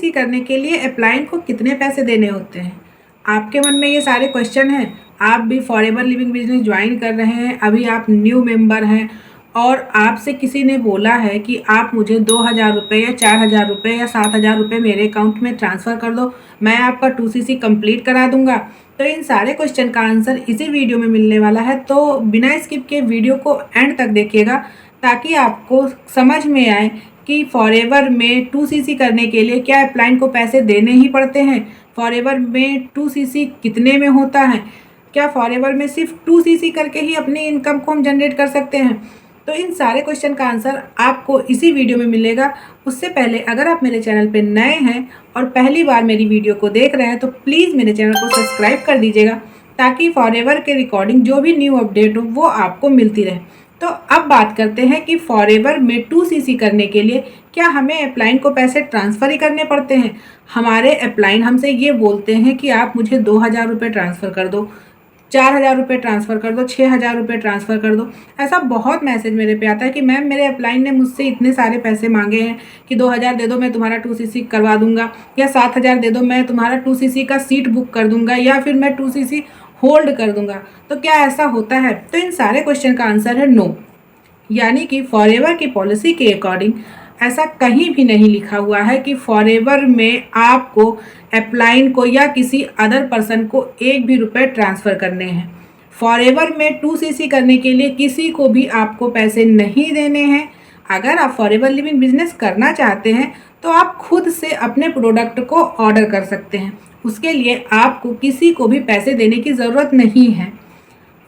2cc करने के लिए अप्लाइंट को कितने पैसे देने होते हैं? आपके मन में ये सारे क्वेश्चन हैं। आप भी फॉरएवर लिविंग बिजनेस ज्वाइन कर रहे हैं, अभी आप न्यू मेंबर हैं और आपसे किसी ने बोला है कि आप मुझे 2,000 रुपये या 4,000 रुपये या 7,000 रुपये मेरे अकाउंट में ट्रांसफ़र कर दो, मैं आपका 2cc कंप्लीट करा दूंगा। तो इन सारे क्वेश्चन का आंसर इसी वीडियो में मिलने वाला है, तो बिना स्किप के वीडियो को एंड तक देखिएगा ताकि आपको समझ में आए कि फॉरएवर में 2cc करने के लिए क्या अप्लाइंट को पैसे देने ही पड़ते हैं, फॉरएवर में 2cc कितने में होता है, क्या फॉरएवर में सिर्फ 2cc करके ही अपनी इनकम को हम जनरेट कर सकते हैं। तो इन सारे क्वेश्चन का आंसर आपको इसी वीडियो में मिलेगा। उससे पहले अगर आप मेरे चैनल पे नए हैं और पहली बार मेरी वीडियो को देख रहे हैं तो प्लीज़ मेरे चैनल को सब्सक्राइब कर दीजिएगा ताकि फॉरएवर के रिकॉर्डिंग जो भी न्यू अपडेट हो वो आपको मिलती रहे। तो अब बात करते हैं कि फॉरएवर में 2cc करने के लिए क्या हमें अप्लाइंट को पैसे ट्रांसफ़र ही करने पड़ते हैं। हमारे अप्लाइंट हमसे ये बोलते हैं कि आप मुझे 2,000 रुपये ट्रांसफ़र कर दो, 4,000 रुपये ट्रांसफ़र कर दो, 6,000 रुपये ट्रांसफ़र कर दो। ऐसा बहुत मैसेज मेरे पे आता है कि मैम मेरे अप्लाइंट ने मुझसे इतने सारे पैसे मांगे हैं कि 2,000 दे दो मैं तुम्हारा 2cc करवा दूंगा, या 7,000 दे दो मैं तुम्हारा 2cc का सीट बुक कर दूंगा, या फिर मैं 2cc होल्ड कर दूंगा। तो क्या ऐसा होता है? तो इन सारे क्वेश्चन का आंसर है नो। यानी कि फॉरएवर की पॉलिसी के अकॉर्डिंग ऐसा कहीं भी नहीं लिखा हुआ है कि फॉरएवर में आपको अप्लाइंट को या किसी अदर पर्सन को एक भी रुपए ट्रांसफ़र करने हैं। फॉरएवर में 2cc करने के लिए किसी को भी आपको पैसे नहीं देने हैं। अगर आप फॉरएवर लिविंग बिजनेस करना चाहते हैं तो आप खुद से अपने प्रोडक्ट को ऑर्डर कर सकते हैं, उसके लिए आपको किसी को भी पैसे देने की ज़रूरत नहीं है।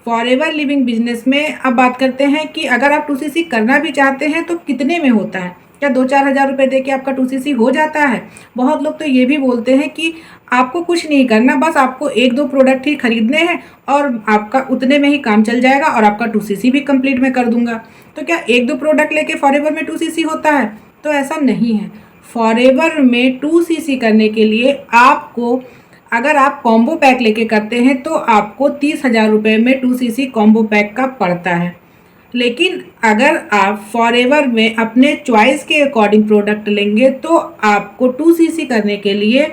फॉरएवर लिविंग बिजनेस में अब बात करते हैं कि अगर आप 2cc करना भी चाहते हैं तो कितने में होता है। क्या 2-4 हज़ार रुपये दे के आपका 2cc हो जाता है? बहुत लोग तो ये भी बोलते हैं कि आपको कुछ नहीं करना, बस आपको 1-2 प्रोडक्ट ही खरीदने हैं और आपका उतने में ही काम चल जाएगा और आपका 2cc भी कंप्लीट मैं कर दूंगा। तो क्या 1-2 प्रोडक्ट लेके फॉरएवर में 2cc होता है? तो ऐसा नहीं है। फॉरएवर में 2cc करने के लिए आपको, अगर आप कॉम्बो पैक लेके करते हैं तो आपको 30,000 रुपये में 2cc कॉम्बो पैक का पड़ता है। लेकिन अगर आप फॉरएवर में अपने चॉइस के अकॉर्डिंग प्रोडक्ट लेंगे तो आपको 2cc करने के लिए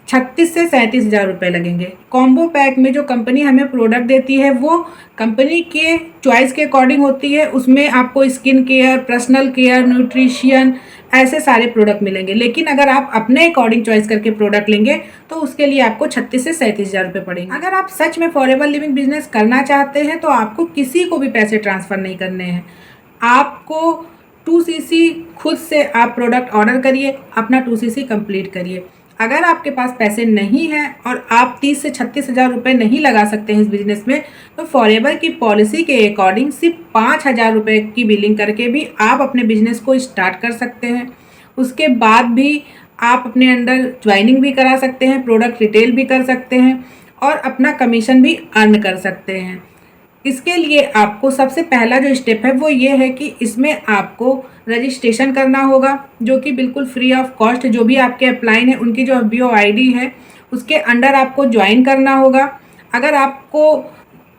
36 से 37,000 रुपये लगेंगे। कॉम्बो पैक में जो कंपनी हमें प्रोडक्ट देती है वो कंपनी के चॉइस के अकॉर्डिंग होती है। उसमें आपको skin care, personal care, nutrition ऐसे सारे प्रोडक्ट मिलेंगे। लेकिन अगर आप अपने अकॉर्डिंग चॉइस करके प्रोडक्ट लेंगे तो उसके लिए आपको 36 से 37,000 रुपये पड़ेंगे। अगर आप सच में फॉरएवर लिविंग बिजनेस करना चाहते हैं तो आपको किसी को भी पैसे ट्रांसफ़र नहीं करने हैं। आपको 2cc खुद से आप प्रोडक्ट ऑर्डर करिए, अपना 2cc कंप्लीट करिए। अगर आपके पास पैसे नहीं हैं और आप 30 से 36,000 रुपये नहीं लगा सकते हैं इस बिज़नेस में, तो फॉरएवर की पॉलिसी के अकॉर्डिंग सिर्फ 5,000 रुपये की बिलिंग करके भी आप अपने बिजनेस को स्टार्ट कर सकते हैं। उसके बाद भी आप अपने अंडर ज्वाइनिंग भी करा सकते हैं, प्रोडक्ट रिटेल भी कर सकते हैं और अपना कमीशन भी अर्न कर सकते हैं। इसके लिए आपको सबसे पहला जो स्टेप है वो ये है कि इसमें आपको रजिस्ट्रेशन करना होगा, जो कि बिल्कुल फ्री ऑफ कॉस्ट। जो भी आपके अप्लाइन है उनकी जो BOID है उसके अंडर आपको ज्वाइन करना होगा। अगर आपको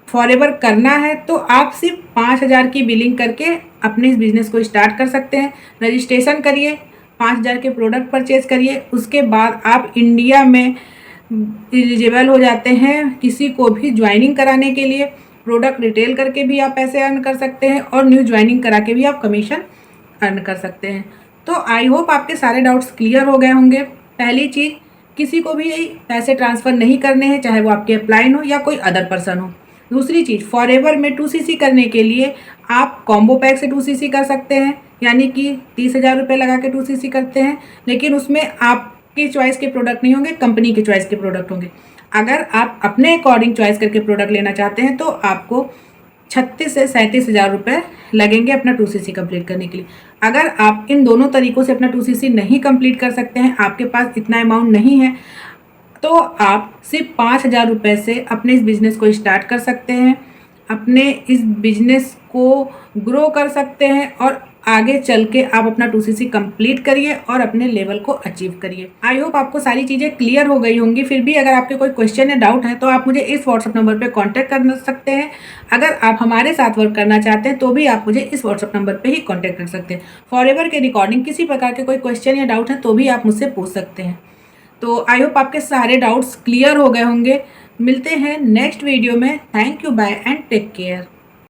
फॉरएवर करना है तो आप सिर्फ 5,000 की बिलिंग करके अपने इस बिज़नेस को स्टार्ट कर सकते हैं। रजिस्ट्रेशन करिए, 5,000 के प्रोडक्ट परचेज़ करिए, उसके बाद आप इंडिया में एलिजिबल हो जाते हैं किसी को भी ज्वाइनिंग कराने के लिए। प्रोडक्ट रिटेल करके भी आप पैसे अर्न कर सकते हैं और न्यू ज्वाइनिंग करा के भी आप कमीशन अर्न कर सकते हैं। तो आई होप आपके सारे डाउट्स क्लियर हो गए होंगे। पहली चीज़, किसी को भी पैसे ट्रांसफ़र नहीं करने हैं, चाहे वो आपके अप्लाइन हो या कोई अदर पर्सन हो। दूसरी चीज़, फॉरएवर में 2cc करने के लिए आप कॉम्बो पैक से 2cc कर सकते हैं, यानी कि 30,000 रुपये लगा के 2cc करते हैं, लेकिन उसमें आपके चॉइस के प्रोडक्ट नहीं होंगे, कंपनी के चॉइस के प्रोडक्ट होंगे। अगर आप अपने अकॉर्डिंग चॉइस करके प्रोडक्ट लेना चाहते हैं तो आपको 36 से 37,000 रुपये लगेंगे अपना 2cc कंप्लीट करने के लिए। अगर आप इन दोनों तरीक़ों से अपना 2cc नहीं कंप्लीट कर सकते हैं, आपके पास इतना अमाउंट नहीं है, तो आप सिर्फ 5,000 रुपये से अपने इस बिज़नेस को स्टार्ट कर सकते हैं, अपने इस बिज़नेस को ग्रो कर सकते हैं और आगे चल के आप अपना 2cc कंप्लीट करिए और अपने लेवल को अचीव करिए। आई होप आपको सारी चीज़ें क्लियर हो गई होंगी। फिर भी अगर आपके कोई क्वेश्चन या डाउट है तो आप मुझे इस व्हाट्सअप नंबर पे कांटेक्ट कर सकते हैं। अगर आप हमारे साथ वर्क करना चाहते हैं तो भी आप मुझे इस व्हाट्सअप नंबर पे ही कांटेक्ट कर सकते हैं। फॉरएवर के रिकॉर्डिंग किसी प्रकार के कोई क्वेश्चन या डाउट है तो भी आप मुझसे पूछ सकते हैं। तो आई होप आपके सारे डाउट्स क्लियर हो गए होंगे। मिलते हैं नेक्स्ट वीडियो में। Thank you, bye and take care.